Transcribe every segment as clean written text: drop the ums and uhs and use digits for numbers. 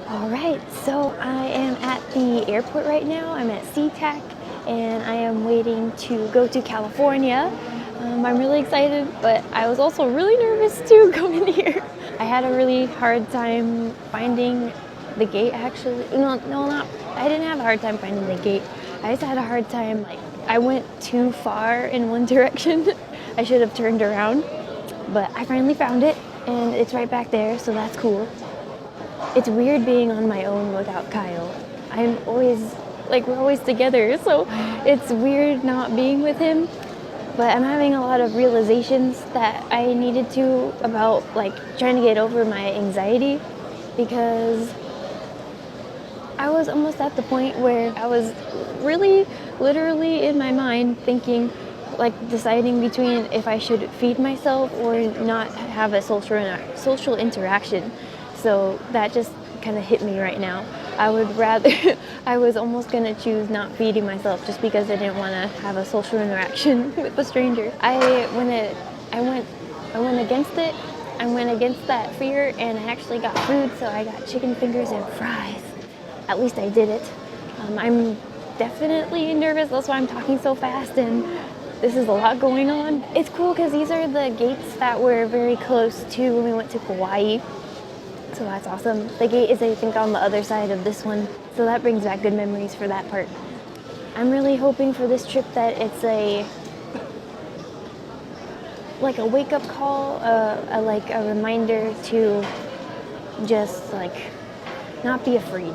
All right, so I am at the airport right now. I'm at SeaTac and I am waiting to go to California. I'm really excited, but I was also really nervous too coming here. I had a really hard time finding the gate actually. I didn't have a hard time finding the gate. I just had a hard time, I went too far in one direction. I should have turned around, but I finally found it and it's right back there, so that's cool. It's weird being on my own without Kyle. We're always together, so it's weird not being with him. But I'm having a lot of realizations that I needed to about trying to get over my anxiety, because I was almost at the point where I was really literally in my mind thinking, deciding between if I should feed myself or not have a social interaction. So that just kind of hit me right now. I would rather, I was almost gonna choose not feeding myself just because I didn't want to have a social interaction with a stranger. I went against it. I went against that fear and I actually got food. So I got chicken fingers and fries. At least I did it. I'm definitely nervous. That's why I'm talking so fast and this is a lot going on. It's cool because these are the gates that were very close to when we went to Kauai. So that's awesome. The gate is, I think, on the other side of this one. So that brings back good memories for that part. I'm really hoping for this trip that it's a wake-up call, a reminder to just not be afraid.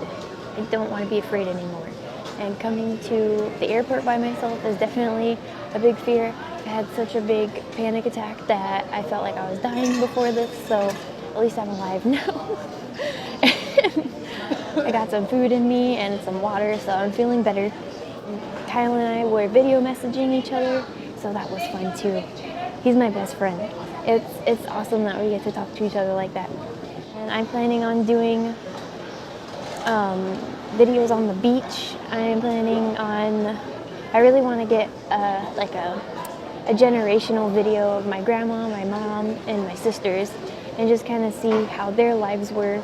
I don't want to be afraid anymore. And coming to the airport by myself is definitely a big fear. I had such a big panic attack that I felt like I was dying before this, so at least I'm alive now. I got some food in me and some water, so I'm feeling better. Kyle and I were video messaging each other, so that was fun too. He's my best friend. It's awesome that we get to talk to each other like that. And I'm planning on doing videos on the beach. I really want to get a generational video of my grandma, my mom, and my sisters, and just kind of see how their lives were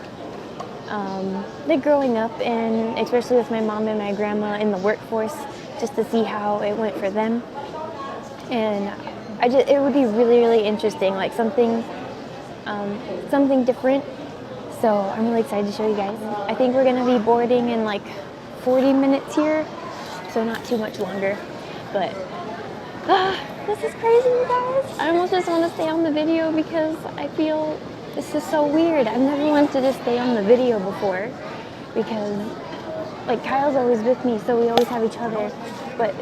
growing up, and especially with my mom and my grandma in the workforce, just to see how it went for them. And it would be really, really interesting, something different. So I'm really excited to show you guys. I think we're gonna be boarding in 40 minutes here, so not too much longer. But this is crazy, you guys. I almost just want to stay on the video because I feel this is so weird. I've never wanted to just stay on the video before because Kyle's always with me, so we always have each other. But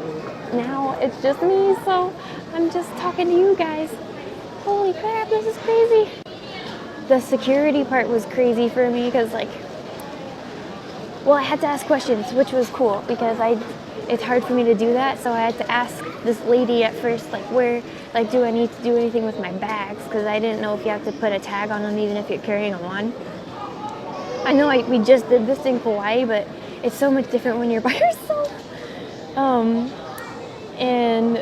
now it's just me, so I'm just talking to you guys. Holy crap, this is crazy. The security part was crazy for me because I had to ask questions, which was cool because it's hard for me to do that. So I had to ask this lady at first, where, do I need to do anything with my bags? Because I didn't know if you have to put a tag on them even if you're carrying them on. I know we just did this in Kauai, but it's so much different when you're by yourself. And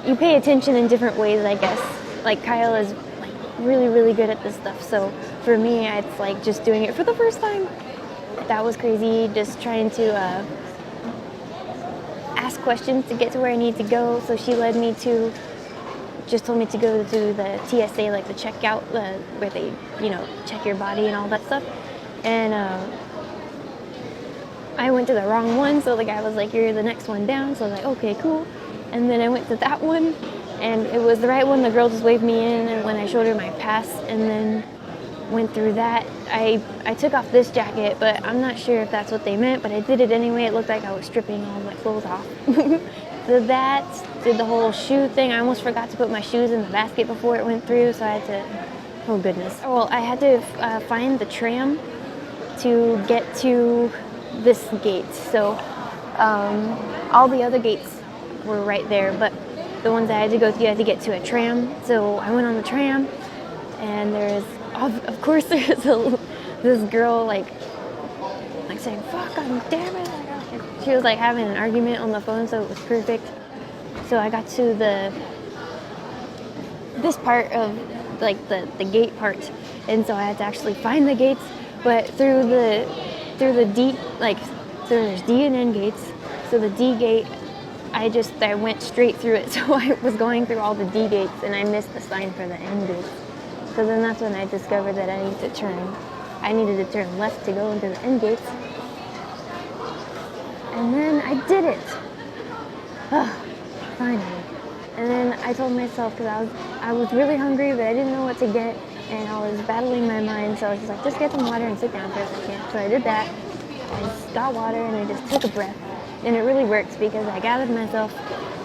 you pay attention in different ways, I guess. Kyle is really, really good at this stuff. So for me, it's just doing it for the first time. That was crazy, just trying to ask questions to get to where I need to go. So she told me to go to the TSA, the checkout, where they, check your body and all that stuff. And I went to the wrong one, so the guy was like, you're the next one down. So I was like, okay, cool. And then I went to that one, and it was the right one. The girl just waved me in, and when I showed her my pass, and then went through that, I took off this jacket, but I'm not sure if that's what they meant, but I did it anyway. It looked like I was stripping all my clothes off. Did the whole shoe thing. I almost forgot to put my shoes in the basket before it went through, so I had to, oh goodness. Well, I had to find the tram to get to this gate. So all the other gates were right there, but the ones I had to go through, I had to get to a tram. So I went on the tram, and of course, there's this girl saying, fuck, I'm damn it. She was having an argument on the phone, so it was perfect. So I got to this part of the gate part, and so I had to actually find the gates, But through the D, like, so there's D and N gates. So the D gate, I went straight through it. So I was going through all the D gates and I missed the sign for the N gates. So then that's when I discovered that I needed to turn left to go into the N gates. And then I did it. Finally. And then I told myself, because I was really hungry, but I didn't know what to get, and I was battling my mind, so I was just like, just get some water and sit down for a second. So I did that. I just got water and I just took a breath. And it really works because I gathered myself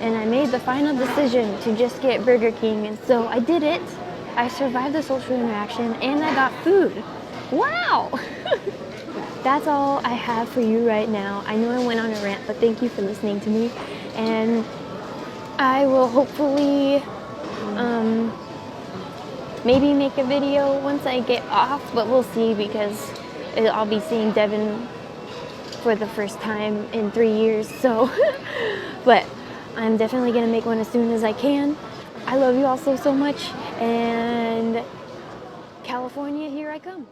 and I made the final decision to just get Burger King. And so I did it. I survived the social interaction and I got food. Wow! That's all I have for you right now. I know I went on a rant, but thank you for listening to me. And I will hopefully maybe make a video once I get off, but we'll see because I'll be seeing Devin for the first time in 3 years. So, but I'm definitely gonna make one as soon as I can. I love you all so much, and California, here I come.